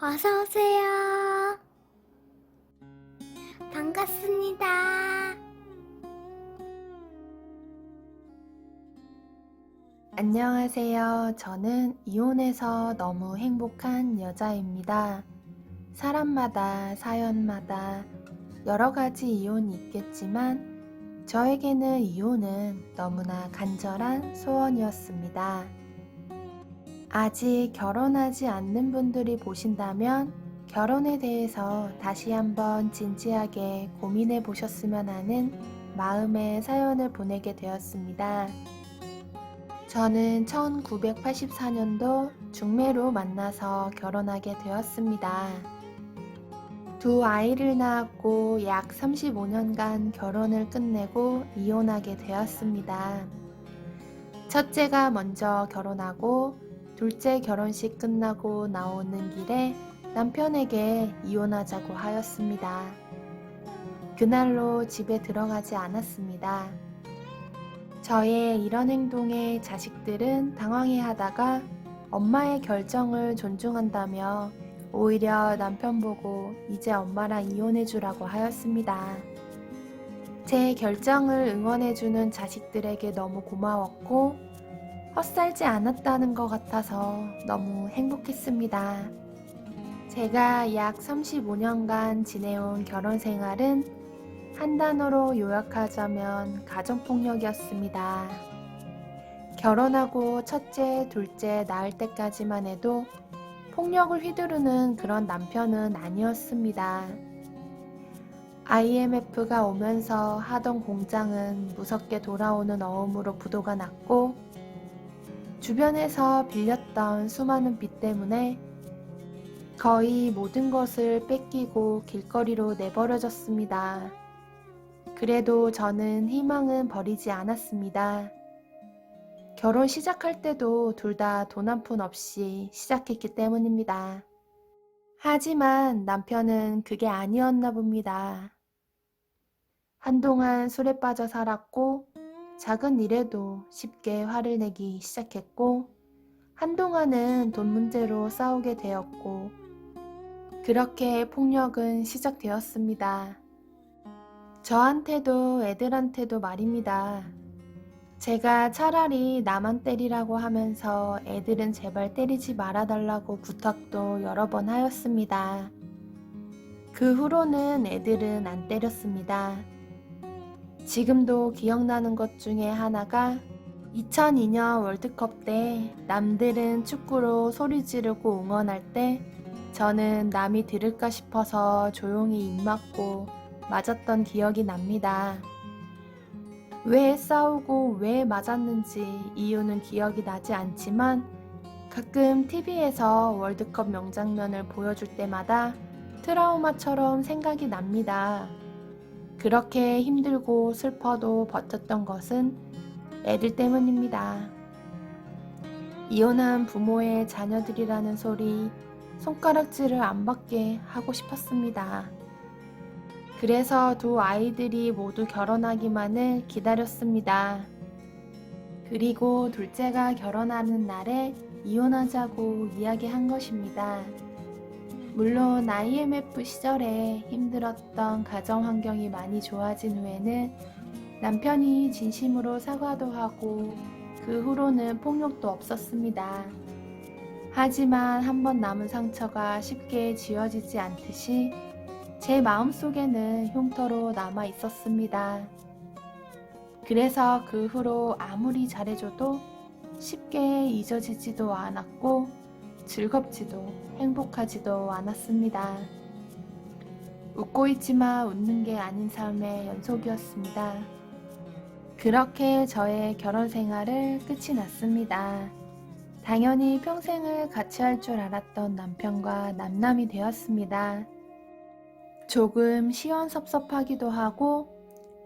어서 오세요. 반갑습니다. 안녕하세요. 저는 이혼해서 너무 행복한 여자입니다. 사람마다, 사연마다 여러 가지 이혼이 있겠지만, 저에게는 이혼은 너무나 간절한 소원이었습니다. 아직 결혼하지 않는 분들이 보신다면, 결혼에 대해서 다시 한번 진지하게 고민해 보셨으면 하는 마음의 사연을 보내게 되었습니다. 저는 1984년도 중매로 만나서 결혼하게 되었습니다. 두 아이를 낳았고 약 35년간 결혼을 끝내고 이혼하게 되었습니다. 첫째가 먼저 결혼하고 둘째 결혼식 끝나고 나오는 길에 남편에게 이혼하자고 하였습니다. 그날로 집에 들어가지 않았습니다. 저의 이런 행동에 자식들은 당황해하다가 엄마의 결정을 존중한다며 오히려 남편 보고 이제 엄마랑 이혼해주라고 하였습니다. 제 결정을 응원해주는 자식들에게 너무 고마웠고 헛살지 않았다는 것 같아서 너무 행복했습니다. 제가 약 35년간 지내온 결혼 생활은 한 단어로 요약하자면 가정폭력이었습니다. 결혼하고 첫째, 둘째 낳을 때까지만 해도 폭력을 휘두르는 그런 남편은 아니었습니다. IMF가 오면서 하던 공장은 무섭게 돌아오는 어음으로 부도가 났고, 주변에서 빌렸던 수많은 빚 때문에 거의 모든 것을 뺏기고 길거리로 내버려졌습니다. 그래도 저는 희망은 버리지 않았습니다. 결혼 시작할 때도 둘 다 돈 한 푼 없이 시작했기 때문입니다. 하지만 남편은 그게 아니었나 봅니다. 한동안 술에 빠져 살았고 작은 일에도 쉽게 화를 내기 시작했고 한동안은 돈 문제로 싸우게 되었고 그렇게 폭력은 시작되었습니다. 저한테도 애들한테도 말입니다. 제가 차라리 나만 때리라고 하면서 애들은 제발 때리지 말아달라고 부탁도 여러 번 하였습니다. 그 후로는 애들은 안 때렸습니다. 지금도 기억나는 것 중에 하나가 2002년 월드컵 때 남들은 축구로 소리 지르고 응원할 때 저는 남이 들을까 싶어서 조용히 입 막고 맞았던 기억이 납니다. 왜 싸우고 왜 맞았는지 이유는 기억이 나지 않지만 가끔 TV에서 월드컵 명장면을 보여줄 때마다 트라우마처럼 생각이 납니다. 그렇게 힘들고 슬퍼도 버텼던 것은 애들 때문입니다. 이혼한 부모의 자녀들이라는 소리 손가락질을 안 받게 하고 싶었습니다. 그래서 두 아이들이 모두 결혼하기만을 기다렸습니다. 그리고 둘째가 결혼하는 날에 이혼하자고 이야기한 것입니다. 물론 IMF 시절에 힘들었던 가정 환경이 많이 좋아진 후에는 남편이 진심으로 사과도 하고 그 후로는 폭력도 없었습니다. 하지만 한 번 남은 상처가 쉽게 지워지지 않듯이 제 마음속에는 흉터로 남아 있었습니다. 그래서 그 후로 아무리 잘해줘도 쉽게 잊어지지도 않았고 즐겁지도 행복하지도 않았습니다. 웃고 있지만 웃는 게 아닌 삶의 연속이었습니다. 그렇게 저의 결혼 생활을 끝이 났습니다. 당연히 평생을 같이 할 줄 알았던 남편과 남남이 되었습니다. 조금 시원섭섭하기도 하고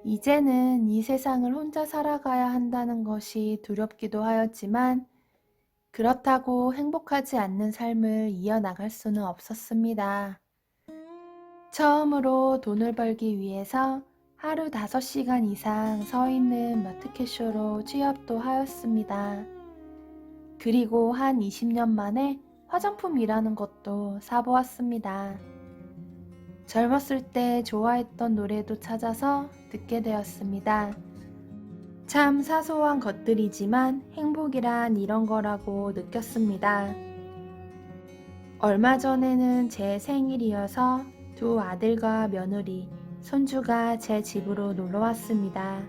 이제는 이 세상을 혼자 살아가야 한다는 것이 두렵기도 하였지만 그렇다고 행복하지 않는 삶을 이어나갈 수는 없었습니다. 처음으로 돈을 벌기 위해서 하루 5시간 이상 서 있는 마트캐쇼로 취업도 하였습니다. 그리고 한 20년 만에 화장품이라는 것도 사보았습니다. 젊었을 때 좋아했던 노래도 찾아서 듣게 되었습니다. 참 사소한 것들이지만 행복이란 이런 거라고 느꼈습니다. 얼마 전에는 제 생일이어서 두 아들과 며느리, 손주가 제 집으로 놀러 왔습니다.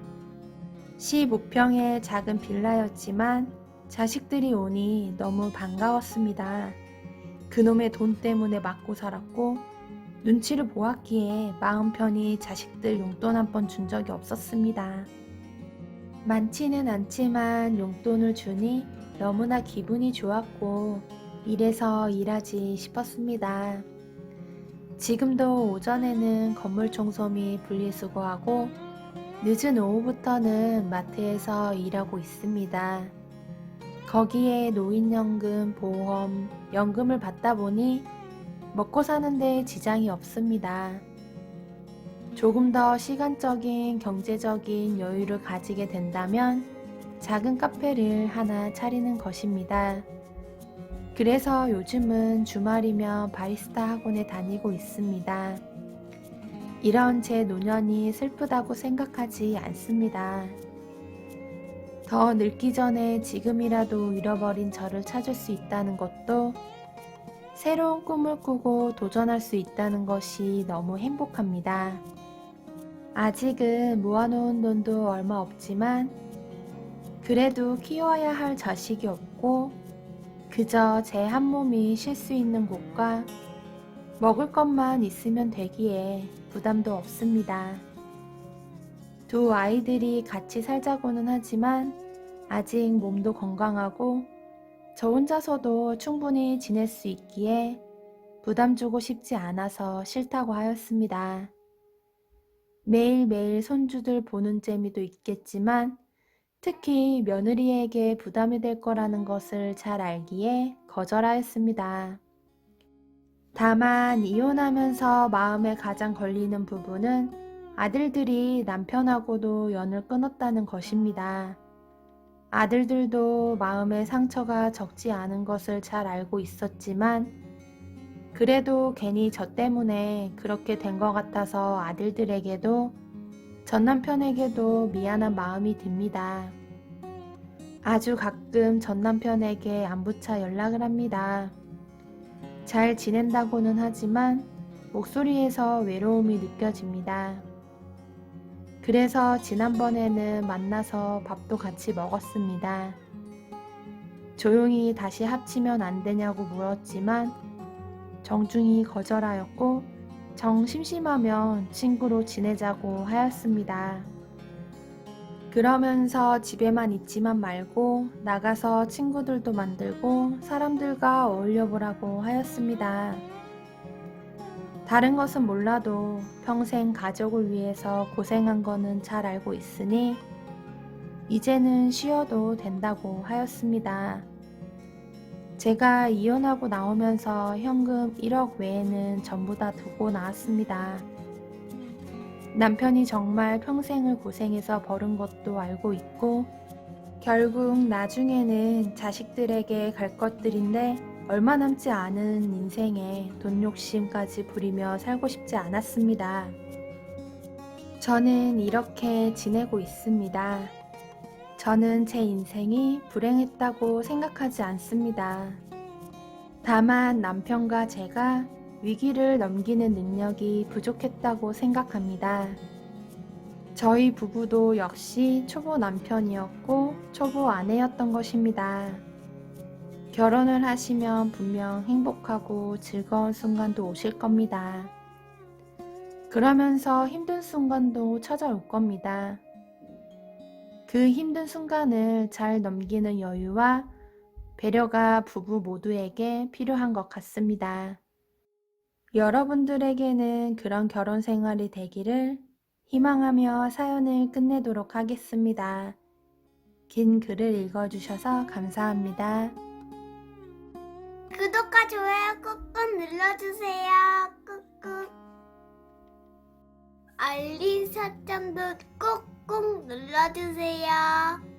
15평의 작은 빌라였지만 자식들이 오니 너무 반가웠습니다. 그놈의 돈 때문에 맞고 살았고 눈치를 보았기에 마음 편히 자식들 용돈 한 번 준 적이 없었습니다. 많지는 않지만 용돈을 주니 너무나 기분이 좋았고 이래서 일하지 싶었습니다. 지금도 오전에는 건물 청소 및 분리수거하고 늦은 오후부터는 마트에서 일하고 있습니다. 거기에 노인연금, 보험, 연금을 받다 보니 먹고 사는데 지장이 없습니다. 조금 더 시간적인 경제적인 여유를 가지게 된다면 작은 카페를 하나 차리는 것입니다. 그래서 요즘은 주말이면 바리스타 학원에 다니고 있습니다. 이런 제 노년이 슬프다고 생각하지 않습니다. 더 늙기 전에 지금이라도 잃어버린 저를 찾을 수 있다는 것도 새로운 꿈을 꾸고 도전할 수 있다는 것이 너무 행복합니다. 아직은 모아놓은 돈도 얼마 없지만 그래도 키워야 할 자식이 없고 그저 제 한 몸이 쉴 수 있는 곳과 먹을 것만 있으면 되기에 부담도 없습니다. 두 아이들이 같이 살자고는 하지만 아직 몸도 건강하고 저 혼자서도 충분히 지낼 수 있기에 부담 주고 싶지 않아서 싫다고 하였습니다. 매일매일 손주들 보는 재미도 있겠지만 특히 며느리에게 부담이 될 거라는 것을 잘 알기에 거절하였습니다. 다만 이혼하면서 마음에 가장 걸리는 부분은 아들들이 남편하고도 연을 끊었다는 것입니다. 아들들도 마음의 상처가 적지 않은 것을 잘 알고 있었지만 그래도 괜히 저 때문에 그렇게 된 것 같아서 아들들에게도 전 남편에게도 미안한 마음이 듭니다. 아주 가끔 전 남편에게 안부차 연락을 합니다. 잘 지낸다고는 하지만 목소리에서 외로움이 느껴집니다. 그래서 지난번에는 만나서 밥도 같이 먹었습니다. 조용히 다시 합치면 안 되냐고 물었지만 정중히 거절하였고 정 심심하면 친구로 지내자고 하였습니다. 그러면서 집에만 있지만 말고 나가서 친구들도 만들고 사람들과 어울려 보라고 하였습니다. 다른 것은 몰라도 평생 가족을 위해서 고생한 거는 잘 알고 있으니 이제는 쉬어도 된다고 하였습니다. 제가 이혼하고 나오면서 현금 1억 외에는 전부 다 두고 나왔습니다. 남편이 정말 평생을 고생해서 벌은 것도 알고 있고 결국 나중에는 자식들에게 갈 것들인데 얼마 남지 않은 인생에 돈 욕심까지 부리며 살고 싶지 않았습니다. 저는 이렇게 지내고 있습니다. 저는 제 인생이 불행했다고 생각하지 않습니다. 다만 남편과 제가 위기를 넘기는 능력이 부족했다고 생각합니다. 저희 부부도 역시 초보 남편이었고 초보 아내였던 것입니다. 결혼을 하시면 분명 행복하고 즐거운 순간도 오실 겁니다. 그러면서 힘든 순간도 찾아올 겁니다. 그 힘든 순간을 잘 넘기는 여유와 배려가 부부 모두에게 필요한 것 같습니다. 여러분들에게는 그런 결혼 생활이 되기를 희망하며 사연을 끝내도록 하겠습니다. 긴 글을 읽어주셔서 감사합니다. 구독과 좋아요 꾹꾹 눌러주세요. 꾹꾹. 알림 설정도 꾹꾹 눌러주세요.